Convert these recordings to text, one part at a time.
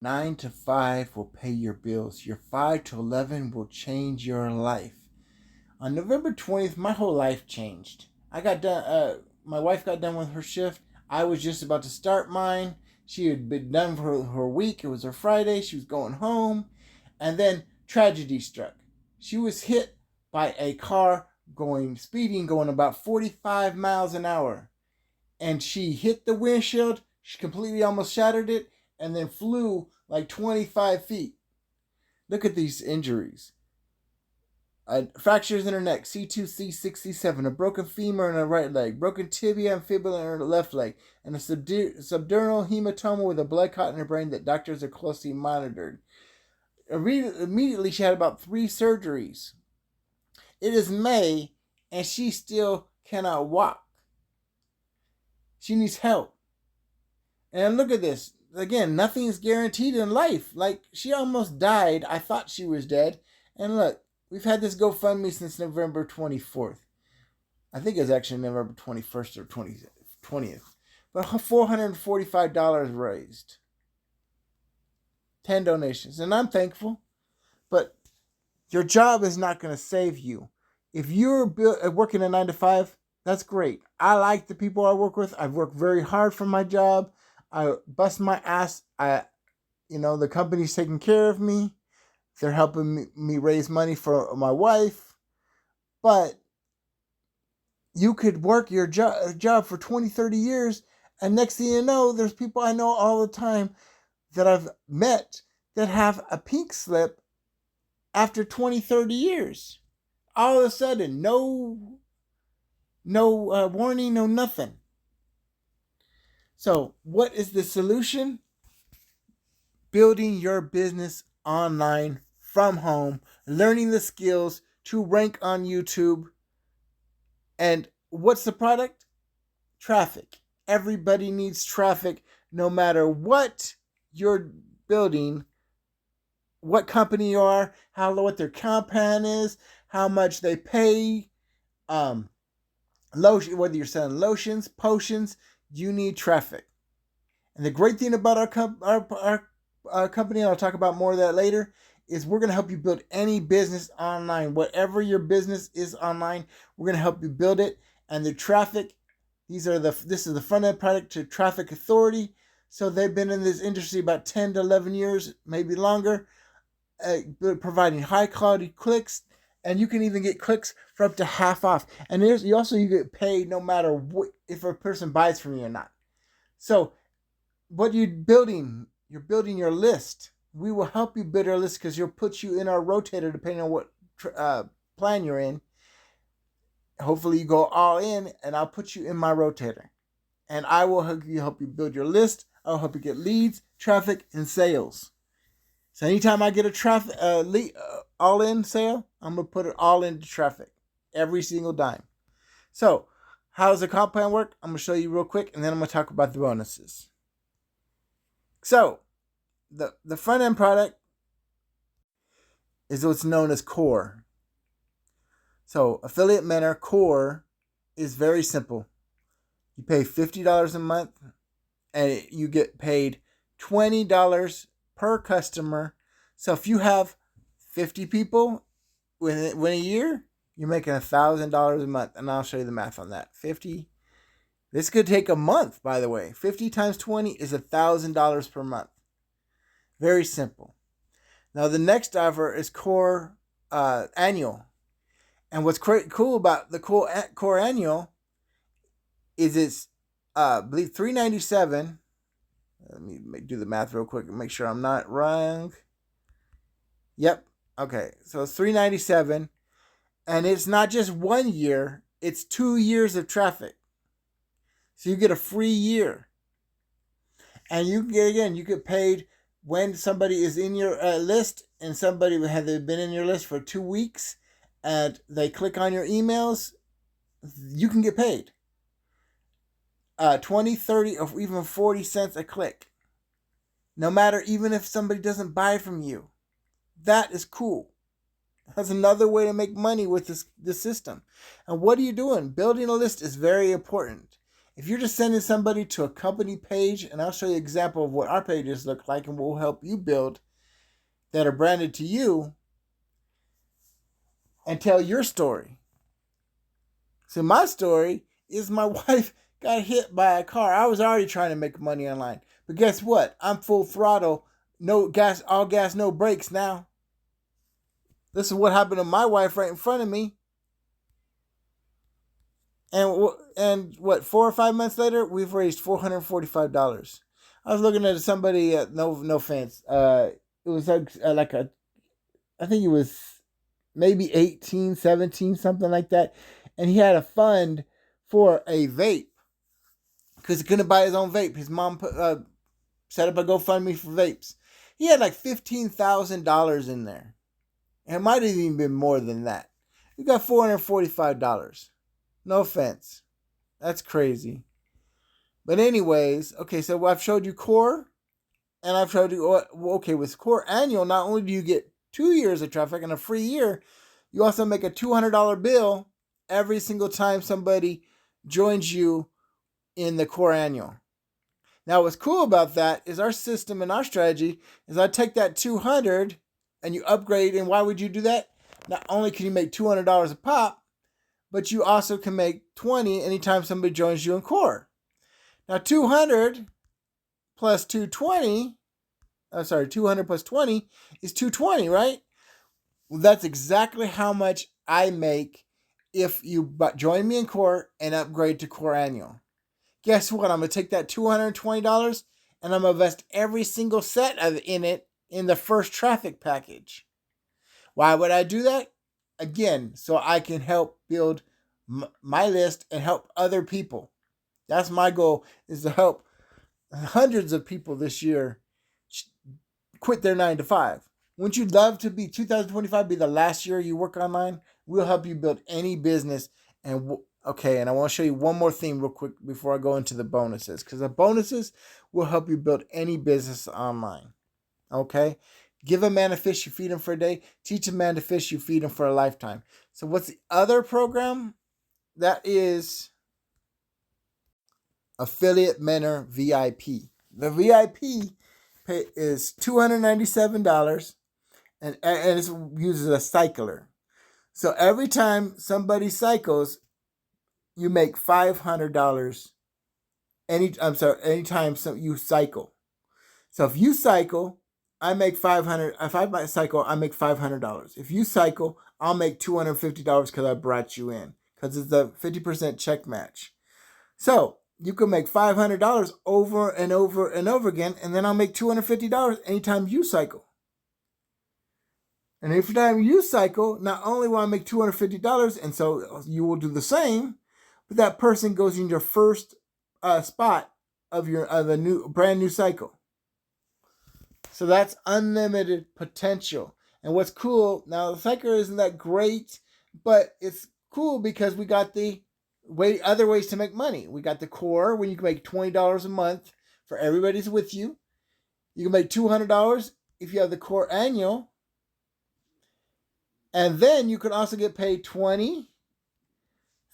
9 to 5 will pay your bills. Your 5 to 11 will change your life. On November 20th, my whole life changed. I got done. My wife got done with her shift. I was just about to start mine. She had been done for her week. It was her Friday. She was going home. And then tragedy struck. She was hit by a car speeding, going about 45 miles an hour. And she hit the windshield. She completely almost shattered it and then flew like 25 feet. Look at these injuries. Fractures in her neck, C2, C6, C7, a broken femur in her right leg, broken tibia and fibula in her left leg, and a subdural hematoma with a blood clot in her brain that doctors are closely monitored. Immediately, she had about 3 surgeries. It is May, and she still cannot walk. She needs help. And look at this. Again, nothing is guaranteed in life. Like, she almost died. I thought she was dead. And look, we've had this GoFundMe since November 24th. I think it was actually November 21st or 20th. But $445 raised. 10 donations. And I'm thankful. But your job is not going to save you. If you're working a 9 to 5, that's great. I like the people I work with. I've worked very hard for my job. I bust my ass. The company's taking care of me. They're helping me raise money for my wife. But you could work your job for 20, 30 years. And next thing you know, there's people I know all the time that I've met that have a pink slip after 20, 30 years. All of a sudden, no warning, no nothing. So what is the solution? Building your business online from home, learning the skills to rank on YouTube. And what's the product? Traffic. Everybody needs traffic, no matter what you're building, what company you are, what their campaign is, how much they pay, whether you're selling lotions, potions, you need traffic. And the great thing about our company, and I'll talk about more of that later, is we're going to help you build any business online. Whatever your business is online, we're going to help you build it. And the traffic, this is the front end product to Traffic Authority. So they've been in this industry about 10 to 11 years, maybe longer, providing high quality clicks. And you can even get clicks for up to half off. And you get paid no matter if a person buys from you or not. So what you're building your list. We will help you build our list because you'll put you in our rotator depending on what plan you're in. Hopefully you go all in, and I'll put you in my rotator. And I will help you build your list. I'll help you get leads, traffic, and sales. So anytime I get a lead all-in sale, I'm going to put it all into traffic. Every single dime. So how does the comp plan work? I'm going to show you real quick, and then I'm going to talk about the bonuses. So the front end product is what's known as Core. So Affiliate Mentor Core is very simple. You pay $50 a month and you get paid $20 per customer. So if you have 50 people within a year, you're making $1,000 a month. And I'll show you the math on that. 50. This could take a month, by the way. 50 times 20 is $1,000 per month. Very simple. Now the next offer is Core Annual. And what's cool about the Core Annual is it's, I believe, $397. Let me do the math real quick and make sure I'm not wrong. Yep. Okay. So it's $397. And it's not just 1 year. It's 2 years of traffic. So you get a free year. And you get paid when somebody is in your list and somebody has been in your list for 2 weeks and they click on your emails, you can get paid 20, 30, or even 40 cents a click. No matter, even if somebody doesn't buy from you. That is cool. That's another way to make money with this system. And what are you doing? Building a list is very important. If you're just sending somebody to a company page, and I'll show you an example of what our pages look like and we'll help you build that are branded to you and tell your story. So my story is my wife got hit by a car. I was already trying to make money online. But guess what? I'm full throttle. No gas, all gas, no brakes now. This is what happened to my wife right in front of me. And what, 4 or 5 months later, we've raised $445. I was looking at somebody, no offense. It was like a, I think it was maybe 18, 17, something like that. And he had a fund for a vape because he couldn't buy his own vape. His mom set up a GoFundMe for vapes. He had like $15,000 in there. And it might have even been more than that. You got $445. No offense. That's crazy. But anyways, okay, so I've showed you core. And I've showed you, okay, with core annual, not only do you get 2 years of traffic and a free year, you also make a $200 bill every single time somebody joins you in the core annual. Now, what's cool about that is our system and our strategy is I take that 200 and you upgrade. And why would you do that? Not only can you make $200 a pop, but you also can make 20 anytime somebody joins you in core. Now, 200 plus 220, 200 plus 20 is 220, right? Well, that's exactly how much I make if you join me in core and upgrade to core annual. Guess what? I'm going to take that $220 and I'm going to invest every single set of in it in the first traffic package. Why would I do that? Again, so I can help build my list and help other people. That's my goal, is to help hundreds of people this year quit their 9-to-5. Wouldn't you love to be 2025 be the last year you work online? We'll help you build any business. And okay, and I want to show you one more thing real quick before I go into the bonuses, because the bonuses will help you build any business online. Okay? Give a man a fish, you feed him for a day. Teach a man to fish, you feed him for a lifetime. So what's the other program? That is Affiliate Mentor VIP. The VIP is $297 and it uses a cycler. So every time somebody cycles, you make $500. Anytime you cycle. So if you cycle, I make $500. If I cycle, I make $500. If you cycle, I'll make $250 because I brought you in, because it's a 50% check match. So you can make $500 over and over and over again, and then I'll make $250 anytime you cycle. And every time you cycle, not only will I make $250, and so you will do the same, but that person goes in your first spot of the brand new cycle. So that's unlimited potential. And what's cool, now the cycler isn't that great, but it's cool because we got the other ways to make money. We got the core, when you can make $20 a month for everybody's with you. You can make $200 if you have the core annual. And then you can also get paid 20,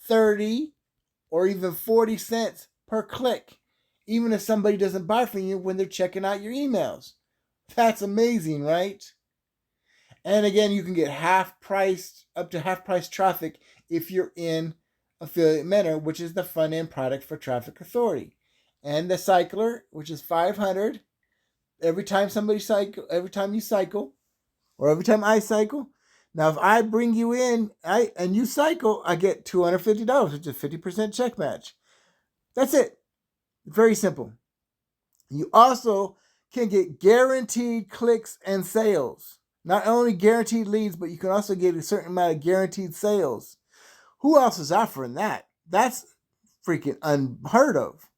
30, or even 40 cents per click, even if somebody doesn't buy from you when they're checking out your emails. That's amazing, right? And again, you can get up to half price traffic if you're in Affiliate Mentor, which is the front end product for Traffic Authority. And the cycler, which is $500 every time you cycle, or every time I cycle. Now, if I bring you in and you cycle, I get $250, which is 50% check match. That's it. Very simple. You also can get guaranteed clicks and sales. Not only guaranteed leads, but you can also get a certain amount of guaranteed sales. Who else is offering that? That's freaking unheard of.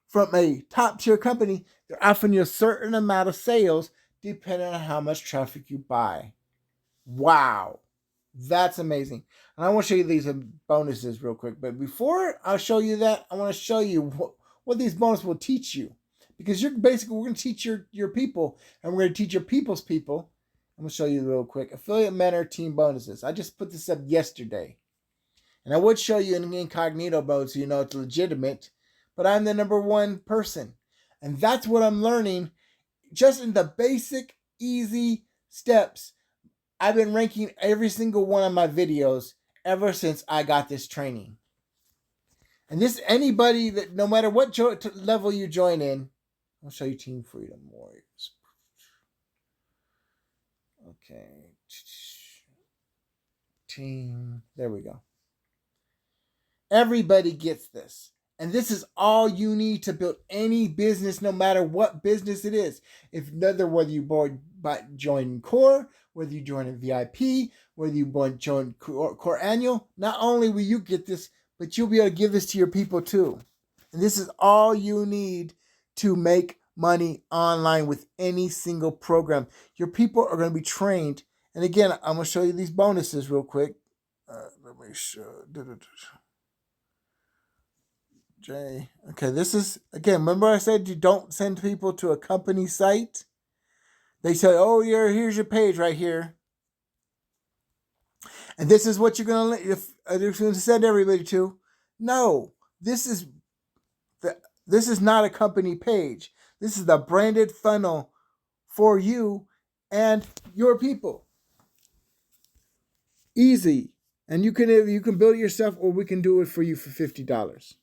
From a top tier company, they're offering you a certain amount of sales depending on how much traffic you buy. Wow. That's amazing. And I want to show you these bonuses real quick. But before I show you that, I want to show you what these bonuses will teach you. Because we're going to teach your people, and we're going to teach your people's people. I'm going to show you real quick. Affiliate Mentor team bonuses. I just put this up yesterday. And I would show you in incognito mode so you know it's legitimate. but I'm the number one person. And that's what I'm learning just in the basic, easy steps. I've been ranking every single one of my videos ever since I got this training. And this, anybody that, no matter what level you join in, I'll show you Team Freedom Warriors. Okay. Team, there we go. Everybody gets this. And this is all you need to build any business, no matter what business it is. Whether you join Core, whether you join a VIP, whether you join Core Annual, not only will you get this, but you'll be able to give this to your people too. And this is all you need to make money online with any single program. Your people are going to be trained. And again, I'm going to show you these bonuses real quick. Let me show. Okay, this is, again, remember I said you don't send people to a company site? They say, oh, here's your page right here. And this is what you're going to send everybody to. No, this is not a company page. This is the branded funnel for you and your people. Easy. And you can build it yourself, or we can do it for you for $50.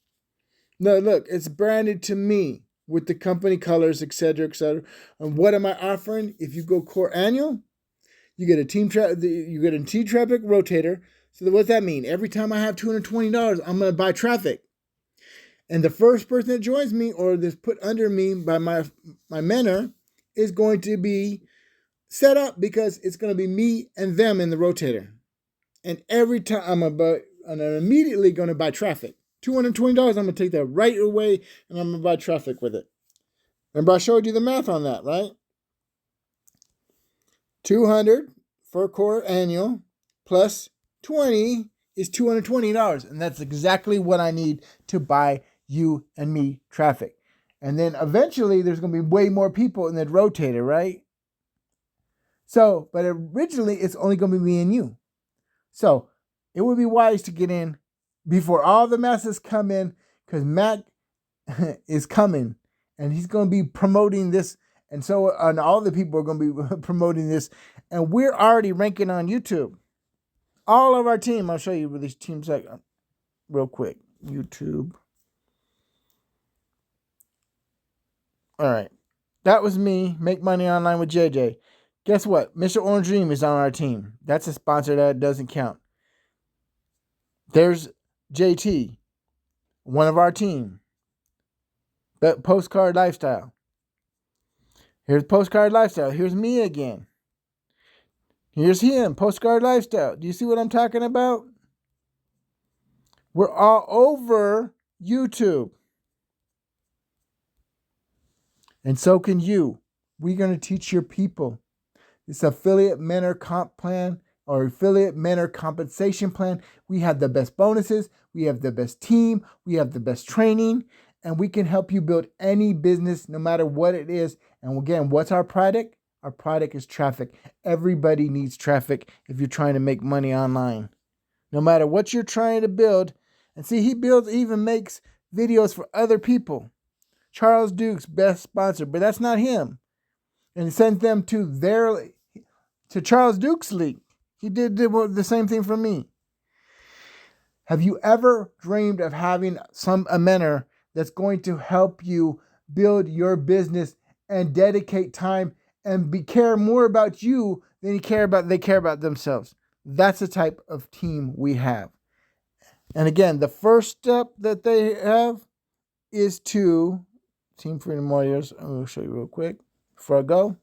No, look, it's branded to me with the company colors, etc., etc. And what am I offering? If you go Core Annual, you get a team traffic rotator. So what's that mean? Every time I have $220, I'm going to buy traffic. And the first person that joins me or that's put under me by my mentor is going to be set up because it's going to be me and them in the rotator. And every time I'm immediately going to buy traffic. $220, I'm going to take that right away and I'm going to buy traffic with it. Remember I showed you the math on that, right? $200 for Core Annual plus 20 is $220. And that's exactly what I need to buy you and me traffic. And then eventually there's going to be way more people in that rotator, right? So, but originally it's only going to be me and you. So it would be wise to get in before all the masses come in, because Mac is coming and he's going to be promoting this. And all the people are going to be promoting this. And we're already ranking on YouTube. All of our team, I'll show you with these teams like real quick. YouTube. All right. That was me. Make money online with JJ. Guess what? Mr. Orange Dream is on our team. That's a sponsor that doesn't count. There's JT, one of our team. But Postcard Lifestyle. Here's Postcard Lifestyle. Here's me again. Here's him, Postcard Lifestyle. Do you see what I'm talking about? We're all over YouTube. And so can you. We're going to teach your people. This affiliate mentor comp plan or affiliate mentor compensation plan. We have the best bonuses. We have the best team. We have the best training. And we can help you build any business, no matter what it is. And again, what's our product? Our product is traffic. Everybody needs traffic if you're trying to make money online. No matter what you're trying to build. And see, he even makes videos for other people. Charles Duke's best sponsor, but that's not him. And he sends them to Charles Duke's link. He did the same thing for me. Have you ever dreamed of having a mentor that's going to help you build your business and dedicate time and care more about you than they care about themselves? That's the type of team we have. And again, the first step that they have is to Team Freedom Warriors. I'm going to show you real quick before I go.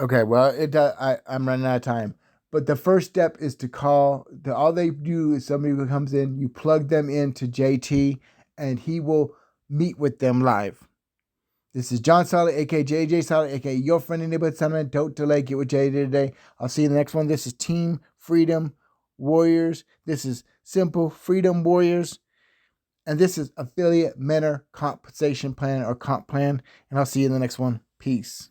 Okay, well, I'm running out of time. But the first step is to call. All they do is somebody who comes in, you plug them into JT, and he will meet with them live. This is John Solid, a.k.a. JJ Solid, a.k.a. your friendly neighborhood Solomon. Don't delay. Get with JJ today. I'll see you in the next one. This is Team Freedom Warriors. This is Simple Freedom Warriors. And this is Affiliate Mentor Compensation Plan or Comp Plan. And I'll see you in the next one. Peace.